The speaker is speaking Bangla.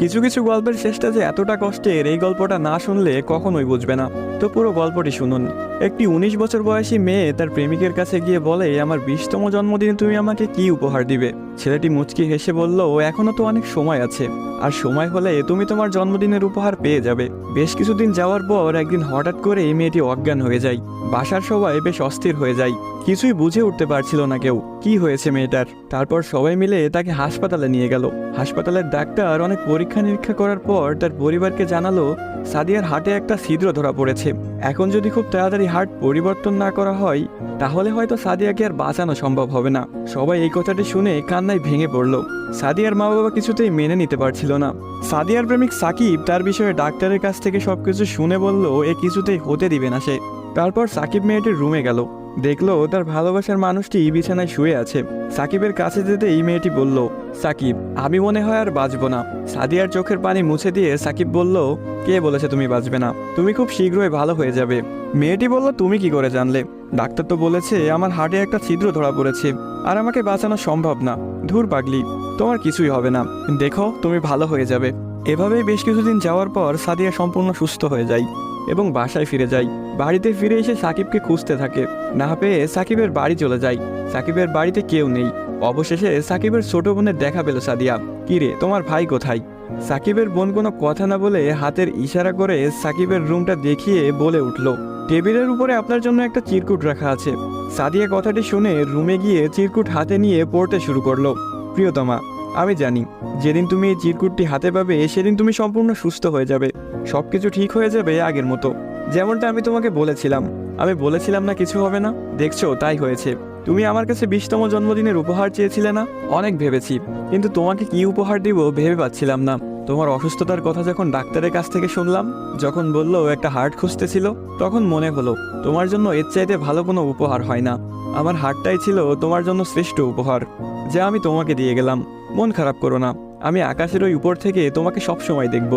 কিছু কিছু গল্পের শেষটা যে এতটা কষ্টের, এই গল্পটা না শুনলে কখনোই বুঝবে না। তো পুরো গল্পটি শুনুন। একটি 19 বছর বয়সী মেয়ে তার প্রেমিকের কাছে গিয়ে বলে, আমার 20তম জন্মদিনে তুমি আমাকে কি উপহার দিবে? ছেলেটি মুচকি হেসে বলল, এখনো তো অনেক সময় আছে, আর সময় হলে তুমি তোমার জন্মদিনের উপহার পেয়ে যাবে। বেশ কিছুদিন যাওয়ার পর একদিন হঠাৎ করে এই মেয়েটি অজ্ঞান হয়ে যায়। বাসার সবাই বেশ অস্থির হয়ে যায়, কিছুই বুঝে উঠতে পারছিল না কেউ কি হয়েছে মেয়েটার। তারপর সবাই মিলে তাকে হাসপাতালে নিয়ে গেল। হাসপাতালের ডাক্তার অনেক পরীক্ষা নিরীক্ষা করার পর তার পরিবারকে জানালো, সাদিয়ার হার্টে একটা ছিদ্র ধরা পড়েছে। এখন যদি খুব তাড়াতাড়ি হার্ট পরিবর্তন না করা হয়, তাহলে হয়তো সাদিয়াকে আর বাঁচানো সম্ভব হবে না। সবাই এই কথাটি শুনে কান্নায় ভেঙে পড়ল। সাদিয়ার মা বাবা কিছুতেই মেনে নিতে পারছিল না। সাদিয়ার প্রেমিক সাকিব তার বিষয়ে ডাক্তারের কাছ থেকে সবকিছু শুনে বলল, এ কিছুতেই হতে দিবে না সে। তারপর সাকিব মেয়েটির রুমে গেল, দেখলো তার ভালোবাসার মানুষটি বিছানায় শুয়ে আছে। সাকিবের কাছে যেতে এই মেয়েটি বলল, সাকিব, আমি মনে হয় আর বাঁচবো না। সাদিয়ার চোখের পানি মুছে দিয়ে সাকিব বলল, কে বলেছে তুমি বাঁচবে না? তুমি খুব শীঘ্রই ভালো হয়ে যাবে। মেয়েটি বলল, তুমি কি করে জানলে? ডাক্তার তো বলেছে আমার হার্টে একটা ছিদ্র ধরা পড়েছে, আর আমাকে বাঁচানো সম্ভব না। ধুর পাগলি, তোমার কিছুই হবে না, দেখো তুমি ভালো হয়ে যাবে। এভাবেই বেশ কিছুদিন যাওয়ার পর সাদিয়া সম্পূর্ণ সুস্থ হয়ে যায় এবং বাসায় ফিরে যায়। বাড়িতে ফিরে এসে সাকিবকে খুঁজতে থাকে, না পেয়ে সাকিবের বাড়ি চলে যায়। সাকিবের বাড়িতে কেউ নেই। অবশেষে সাকিবের ছোট বোনের দেখা পেল সাদিয়া। কিরে, তোমার ভাই কোথায়? সাকিবের বোন কোনো কথা না বলে হাতের ইশারা করে সাকিবের রুমটা দেখিয়ে বলে উঠল, টেবিলের উপরে আপনার জন্য একটা চিরকুট রাখা আছে। সাদিয়া কথাটি শুনে রুমে গিয়ে চিরকুট হাতে নিয়ে পড়তে শুরু করলো। প্রিয়তমা, আমি জানি যেদিন তুমি এই চিরকুটটি হাতে পাবে সেদিন তুমি সম্পূর্ণ সুস্থ হয়ে যাবে, সবকিছু ঠিক হয়ে যাবে আগের মতো, যেমনটা আমি তোমাকে বলেছিলাম। আমি বলেছিলাম না কিছু হবে না, দেখছো তাই হয়েছে। তুমি আমার কাছে 20তম জন্মদিনের উপহার চেয়েছিলে না? অনেক ভেবেছি, কিন্তু তোমাকে কি উপহার দিব ভেবে পাচ্ছিলাম না। তোমার অসুস্থতার কথা যখন ডাক্তারের কাছ থেকে শুনলাম, যখন বললো একটা হার্ট খুঁজতেছিল, তখন মনে হলো তোমার জন্য এর চাইতে ভালো কোনো উপহার হয় না। আমার হার্টটাই ছিল তোমার জন্য শ্রেষ্ঠ উপহার, যা আমি তোমাকে দিয়ে গেলাম। মন খারাপ করো না, আমি আকাশের ওই উপর থেকে তোমাকে সবসময় দেখব।